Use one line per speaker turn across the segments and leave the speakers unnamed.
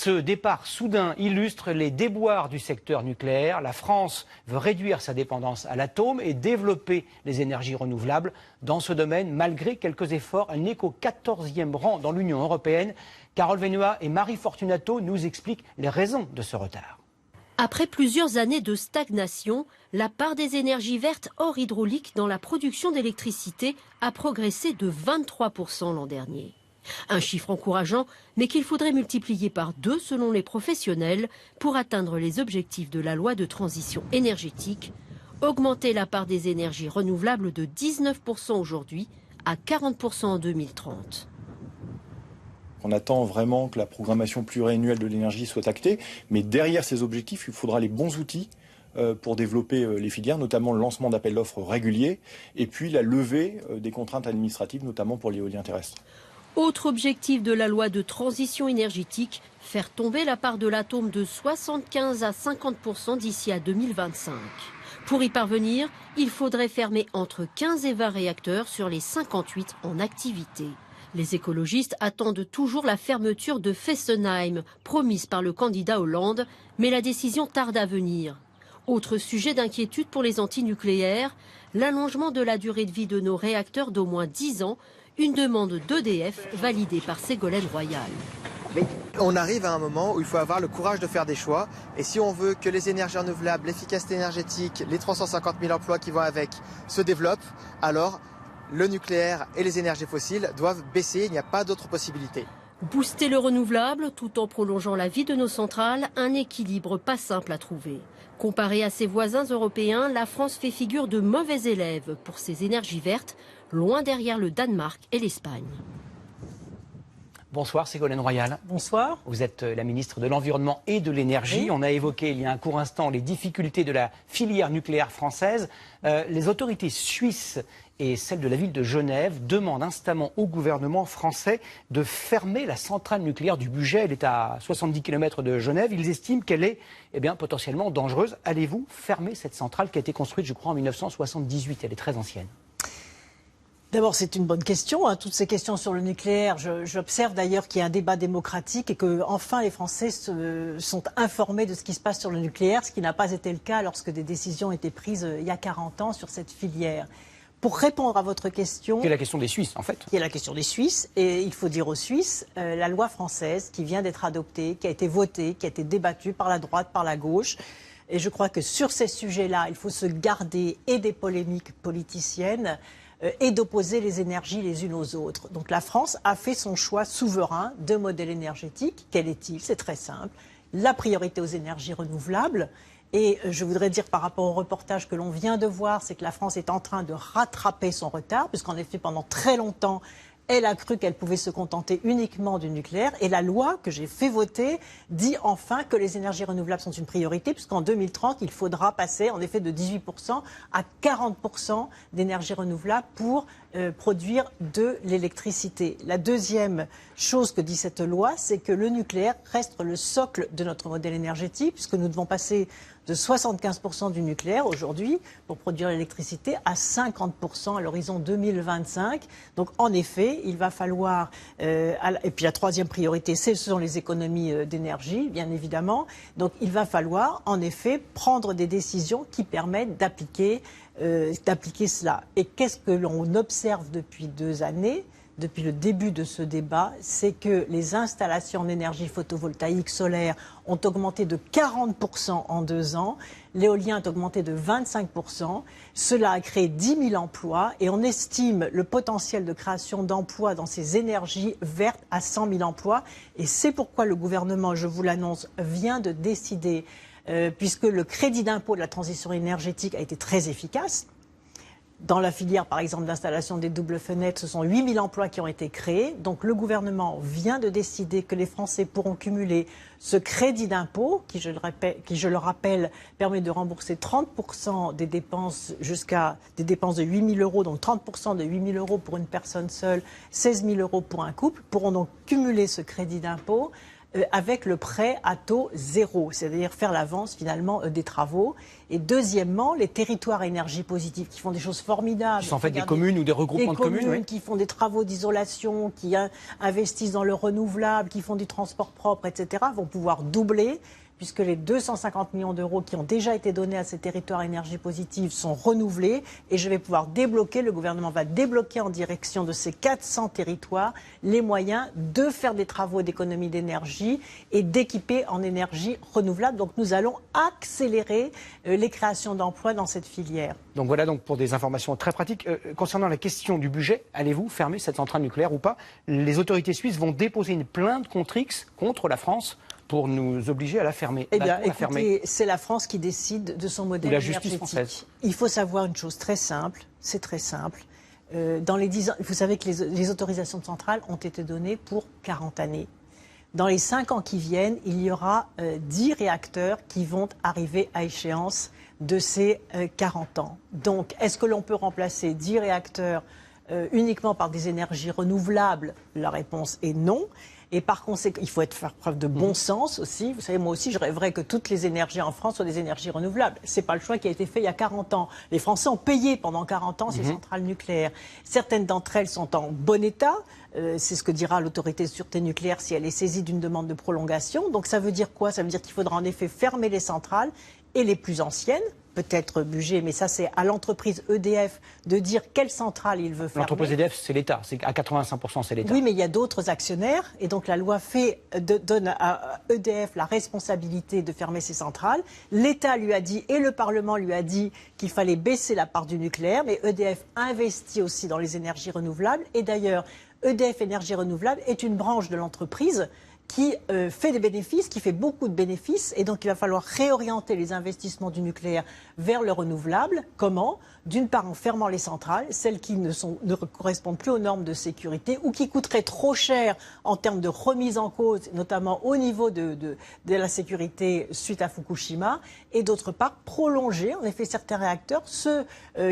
Ce départ soudain illustre les déboires du secteur nucléaire. La France veut réduire sa dépendance à l'atome et développer les énergies renouvelables. Dans ce domaine, malgré quelques efforts, elle n'est qu'au 14e rang dans l'Union européenne. Carole Venua et Marie Fortunato nous expliquent les raisons de ce retard.
Après plusieurs années de stagnation, la part des énergies vertes hors hydraulique dans la production d'électricité a progressé de 23% l'an dernier. Un chiffre encourageant, mais qu'il faudrait multiplier par 2 selon les professionnels pour atteindre les objectifs de la loi de transition énergétique, augmenter la part des énergies renouvelables de 19% aujourd'hui à 40% en 2030.
On attend vraiment que la programmation pluriannuelle de l'énergie soit actée, mais derrière ces objectifs, il faudra les bons outils pour développer les filières, notamment le lancement d'appels d'offres réguliers, et puis la levée des contraintes administratives, notamment pour l'éolien terrestre.
Autre objectif de la loi de transition énergétique, faire tomber la part de l'atome de 75 à 50% d'ici à 2025. Pour y parvenir, il faudrait fermer entre 15 et 20 réacteurs sur les 58 en activité. Les écologistes attendent toujours la fermeture de Fessenheim, promise par le candidat Hollande, mais la décision tarde à venir. Autre sujet d'inquiétude pour les antinucléaires, l'allongement de la durée de vie de nos réacteurs d'au moins 10 ans, une demande d'EDF validée par Ségolène Royal.
Mais on arrive à un moment où il faut avoir le courage de faire des choix. Et si on veut que les énergies renouvelables, l'efficacité énergétique, les 350 000 emplois qui vont avec se développent, alors le nucléaire et les énergies fossiles doivent baisser. Il n'y a pas d'autre possibilité.
Booster le renouvelable tout en prolongeant la vie de nos centrales, un équilibre pas simple à trouver. Comparé à ses voisins européens, la France fait figure de mauvais élève pour ses énergies vertes, loin derrière le Danemark et l'Espagne.
Bonsoir Ségolène Royal.
Bonsoir.
Vous êtes la ministre de l'Environnement et de l'Énergie.
Oui.
On a évoqué il y a un court instant les difficultés de la filière nucléaire française. Les autorités suisses et celles de la ville de Genève demandent instamment au gouvernement français de fermer la centrale nucléaire du Bugey. Elle est à 70 km de Genève. Ils estiment qu'elle est potentiellement dangereuse. Allez-vous fermer cette centrale qui a été construite, je crois, en 1978 ? Elle est très ancienne.
D'abord, c'est une bonne question. Toutes ces questions sur le nucléaire, j'observe d'ailleurs qu'il y a un débat démocratique et que enfin les Français sont informés de ce qui se passe sur le nucléaire, ce qui n'a pas été le cas lorsque des décisions étaient prises il y a 40 ans sur cette filière. Pour répondre à votre question...
Qui est la question des Suisses, en fait.
Qui est la question des Suisses. Et il faut dire aux Suisses, la loi française qui vient d'être adoptée, qui a été votée, qui a été débattue par la droite, par la gauche. Et je crois que sur ces sujets-là, il faut se garder et des polémiques politiciennes et d'opposer les énergies les unes aux autres. Donc la France a fait son choix souverain de modèle énergétique. Quel est-il? C'est très simple. La priorité aux énergies renouvelables. Et je voudrais dire par rapport au reportage que l'on vient de voir, c'est que la France est en train de rattraper son retard, puisqu'en effet, pendant très longtemps, elle a cru qu'elle pouvait se contenter uniquement du nucléaire. Et la loi que j'ai fait voter dit enfin que les énergies renouvelables sont une priorité, puisqu'en 2030, il faudra passer en effet de 18% à 40% d'énergie renouvelable pour produire de l'électricité. La deuxième chose que dit cette loi, c'est que le nucléaire reste le socle de notre modèle énergétique, puisque nous devons passer de 75% du nucléaire aujourd'hui pour produire l'électricité à 50% à l'horizon 2025. Donc en effet, il va falloir... et puis la troisième priorité, ce sont les économies d'énergie, bien évidemment. Donc il va falloir en effet prendre des décisions qui permettent d'appliquer cela. Et qu'est-ce que l'on observe depuis 2 années ? Depuis le début de ce débat, c'est que les installations en énergie photovoltaïque solaire ont augmenté de 40% en 2 ans, l'éolien a augmenté de 25%, cela a créé 10 000 emplois et on estime le potentiel de création d'emplois dans ces énergies vertes à 100 000 emplois. Et c'est pourquoi le gouvernement, je vous l'annonce, vient de décider, puisque le crédit d'impôt de la transition énergétique a été très efficace. Dans la filière, par exemple, d'installation des doubles fenêtres, ce sont 8 000 emplois qui ont été créés. Donc le gouvernement vient de décider que les Français pourront cumuler ce crédit d'impôt, qui, je le rappelle, permet de rembourser 30% des dépenses jusqu'à des dépenses de 8 000 €, donc 30% de 8 000 € pour une personne seule, 16 000 € pour un couple, pourront donc cumuler ce crédit d'impôt avec le prêt à taux zéro, c'est-à-dire faire l'avance finalement des travaux. Et deuxièmement, les territoires à énergie positive qui font des choses formidables.
Qui sont en fait des communes ou des regroupements de communes, oui.
Qui font des travaux d'isolation, qui investissent dans le renouvelable, qui font du transport propre, etc., vont pouvoir doubler, puisque les 250 millions d'euros qui ont déjà été donnés à ces territoires à énergie positive sont renouvelés. Et je vais pouvoir débloquer, le gouvernement va débloquer en direction de ces 400 territoires les moyens de faire des travaux d'économie d'énergie et d'équiper en énergie renouvelable. Donc nous allons accélérer les créations d'emplois dans cette filière.
Donc voilà donc pour des informations très pratiques. Concernant la question du budget, allez-vous fermer cette centrale nucléaire ou pas? Les autorités suisses vont déposer une plainte contre X, contre la France, pour nous obliger à la fermer.
Eh bien, écoutez, c'est la France qui décide de son modèle énergétique.
Ou la justice française.
Il faut savoir une chose très simple, c'est très simple. Dans les 10 ans, vous savez que les autorisations de centrales ont été données pour 40 années. Dans les 5 ans qui viennent, il y aura 10 réacteurs qui vont arriver à échéance de ces 40 ans. Donc, est-ce que l'on peut remplacer 10 réacteurs uniquement par des énergies renouvelables? La réponse est non. Et par conséquent, il faut faire preuve de bon sens aussi. Vous savez, moi aussi, je rêverais que toutes les énergies en France soient des énergies renouvelables. Ce n'est pas le choix qui a été fait il y a 40 ans. Les Français ont payé pendant 40 ans ces centrales nucléaires. Certaines d'entre elles sont en bon état. C'est ce que dira l'autorité de sûreté nucléaire si elle est saisie d'une demande de prolongation. Donc ça veut dire quoi? Ça veut dire qu'il faudra en effet fermer les centrales et les plus anciennes. Peut-être budget, mais ça c'est à l'entreprise EDF de dire quelle centrale il veut fermer.
L'entreprise EDF, c'est l'État, c'est à 85% c'est l'État.
Oui, mais il y a d'autres actionnaires, et donc la loi donne à EDF la responsabilité de fermer ses centrales. L'État lui a dit, et le Parlement lui a dit qu'il fallait baisser la part du nucléaire, mais EDF investit aussi dans les énergies renouvelables, et d'ailleurs EDF Énergie Renouvelable est une branche de l'entreprise qui fait des bénéfices, qui fait beaucoup de bénéfices, et donc il va falloir réorienter les investissements du nucléaire vers le renouvelable. Comment? D'une part en fermant les centrales, celles qui ne correspondent plus aux normes de sécurité ou qui coûteraient trop cher en termes de remise en cause, notamment au niveau de la sécurité suite à Fukushima, et d'autre part prolonger en effet certains réacteurs, ceux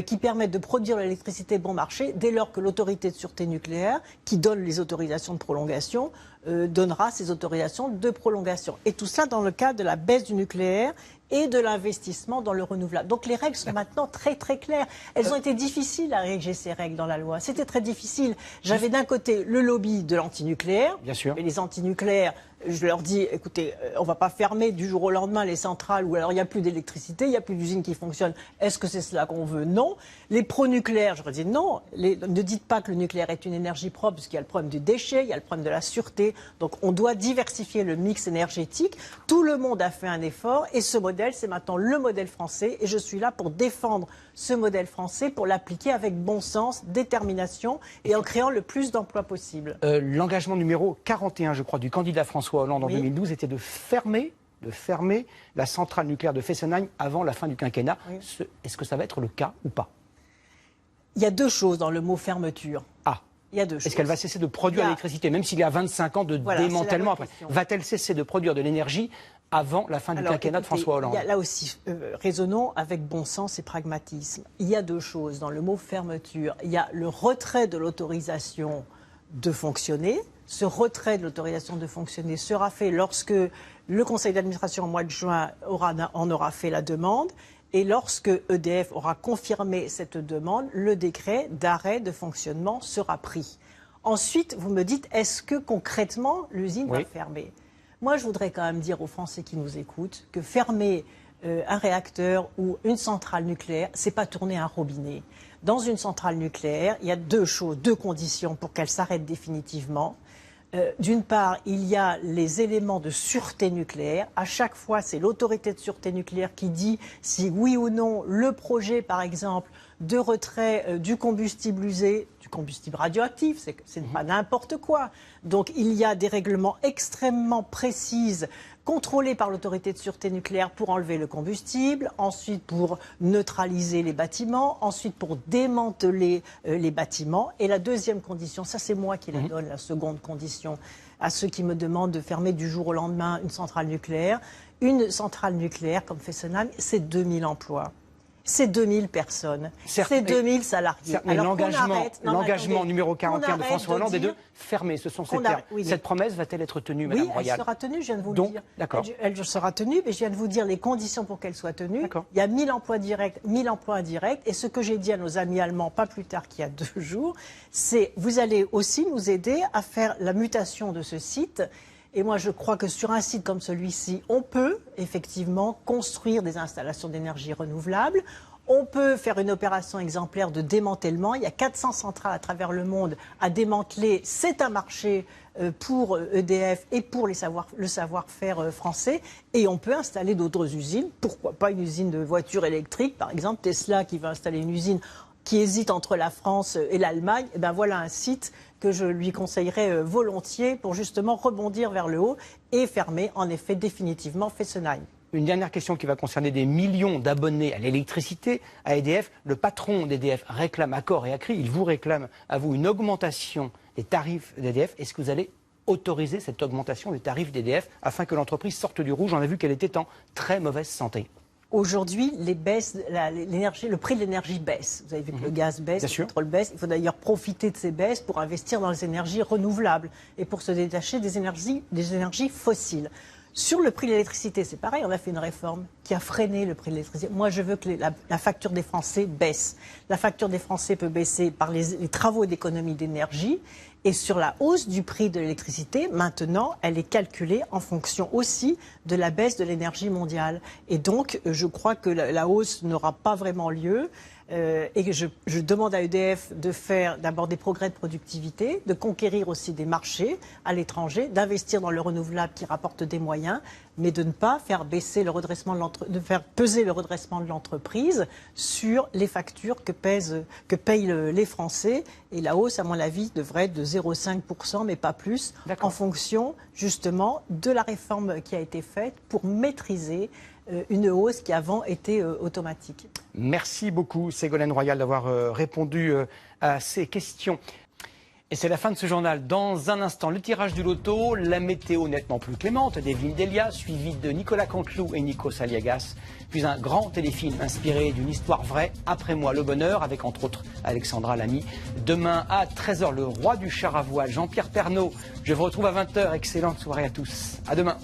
qui permettent de produire l'électricité bon marché, dès lors que l'autorité de sûreté nucléaire, qui donne les autorisations de prolongation, donnera ces autorisations de prolongation. Et tout ça dans le cadre de la baisse du nucléaire et de l'investissement dans le renouvelable. Donc les règles sont maintenant très très claires. Elles ont été difficiles à rédiger ces règles dans la loi. C'était très difficile. J'avais d'un côté le lobby de l'antinucléaire.
Bien sûr.
Et les antinucléaires, je leur dis, écoutez, on ne va pas fermer du jour au lendemain les centrales où alors il n'y a plus d'électricité, il n'y a plus d'usines qui fonctionnent. Est-ce que c'est cela qu'on veut? Non. Les pro-nucléaires, je leur dis non. Ne dites pas que le nucléaire est une énergie propre, parce qu'il y a le problème du déchet, il y a le problème de la sûreté. Donc on doit diversifier le mix énergétique. Tout le monde a fait un effort et ce modèle, c'est maintenant le modèle français. Et je suis là pour défendre ce modèle français, pour l'appliquer avec bon sens, détermination et en créant le plus d'emplois possible.
L'engagement numéro 41, je crois, du candidat François Hollande en 2012 était de fermer la centrale nucléaire de Fessenheim avant la fin du quinquennat. Oui. Est-ce que ça va être le cas ou pas?
Il y a deux choses dans le mot fermeture.
Ah.
Il y a deux choses.
Est-ce qu'elle va cesser de produire l'électricité, même s'il y a 25 ans de démantèlement après? Va-t-elle cesser de produire de l'énergie avant la fin du quinquennat de François Hollande?
Là aussi, raisonnons avec bon sens et pragmatisme. Il y a deux choses dans le mot fermeture. Il y a le retrait de l'autorisation de fonctionner. Ce retrait de l'autorisation de fonctionner sera fait lorsque le conseil d'administration au mois de juin en aura fait la demande. Et lorsque EDF aura confirmé cette demande, le décret d'arrêt de fonctionnement sera pris. Ensuite, vous me dites, est-ce que concrètement l'usine va fermer? Moi, je voudrais quand même dire aux Français qui nous écoutent que fermer un réacteur ou une centrale nucléaire, c'est pas tourner un robinet. Dans une centrale nucléaire, il y a deux conditions pour qu'elle s'arrête définitivement. D'une part, il y a les éléments de sûreté nucléaire. À chaque fois, c'est l'autorité de sûreté nucléaire qui dit si oui ou non le projet, par exemple, de retrait du combustible usé, du combustible radioactif, c'est pas n'importe quoi. Donc il y a des règlements extrêmement précis, contrôlés par l'autorité de sûreté nucléaire pour enlever le combustible, ensuite pour neutraliser les bâtiments, ensuite pour démanteler les bâtiments. Et la deuxième condition, ça c'est moi qui la donne, la seconde condition, à ceux qui me demandent de fermer du jour au lendemain une centrale nucléaire. Une centrale nucléaire comme Fessenheim, c'est 2000 emplois. C'est 2000 personnes,
Certes,
c'est 2000 salariés.
Certes, mais
Alors
l'engagement numéro 41 de François Hollande est de fermer, ce sont ces termes.
Oui,
cette promesse va-t-elle être tenue, Madame Royal?
Elle sera tenue, je viens de vous
Donc,
le dire.
d'accord.
Elle sera tenue, mais je viens de vous dire les conditions pour qu'elle soit tenue.
D'accord.
Il y a 1000 emplois directs, 1000 emplois indirects. Et ce que j'ai dit à nos amis allemands, pas plus tard qu'il y a 2 jours, c'est vous allez aussi nous aider à faire la mutation de ce site. Et moi, je crois que sur un site comme celui-ci, on peut effectivement construire des installations d'énergie renouvelable. On peut faire une opération exemplaire de démantèlement. Il y a 400 centrales à travers le monde à démanteler. C'est un marché pour EDF et pour le savoir-faire français. Et on peut installer d'autres usines. Pourquoi pas une usine de voitures électriques, par exemple Tesla qui va installer une usine qui hésite entre la France et l'Allemagne. Et ben voilà un site que je lui conseillerais volontiers pour justement rebondir vers le haut et fermer en effet définitivement Fessenheim.
Une dernière question qui va concerner des millions d'abonnés à l'électricité, à EDF. Le patron d'EDF réclame à corps et à cri, il vous réclame à vous une augmentation des tarifs d'EDF. Est-ce que vous allez autoriser cette augmentation des tarifs d'EDF afin que l'entreprise sorte du rouge? On a vu qu'elle était en très mauvaise santé.
Aujourd'hui, le prix de l'énergie baisse. Vous avez vu que le gaz baisse, le pétrole baisse. Il faut d'ailleurs profiter de ces baisses pour investir dans les énergies renouvelables et pour se détacher des énergies fossiles. Sur le prix de l'électricité, c'est pareil, on a fait une réforme qui a freiné le prix de l'électricité. Moi, je veux que la facture des Français baisse. La facture des Français peut baisser par les travaux d'économie d'énergie. Et sur la hausse du prix de l'électricité, maintenant, elle est calculée en fonction aussi de la baisse de l'énergie mondiale. Et donc, je crois que la hausse n'aura pas vraiment lieu. Et que je demande à EDF de faire d'abord des progrès de productivité, de conquérir aussi des marchés à l'étranger, d'investir dans le renouvelable qui rapporte des moyens, mais de ne pas faire baisser le redressement de faire peser le redressement de l'entreprise sur les factures que payent les Français. Et la hausse, à mon avis, devrait être de 0,5%, mais pas plus, en fonction justement de la réforme qui a été faite pour maîtriser une hausse qui avant était automatique.
Merci beaucoup Ségolène Royal d'avoir répondu à ces questions. Et c'est la fin de ce journal. Dans un instant, le tirage du loto, la météo nettement plus clémente d'Evelyne Delia, suivi de Nicolas Canteloup et Nikos Aliagas, puis un grand téléfilm inspiré d'une histoire vraie, Après moi le bonheur, avec entre autres Alexandra Lamy. Demain à 13h, le roi du char à voile, Jean-Pierre Pernaut. Je vous retrouve à 20h. Excellente soirée à tous. À demain.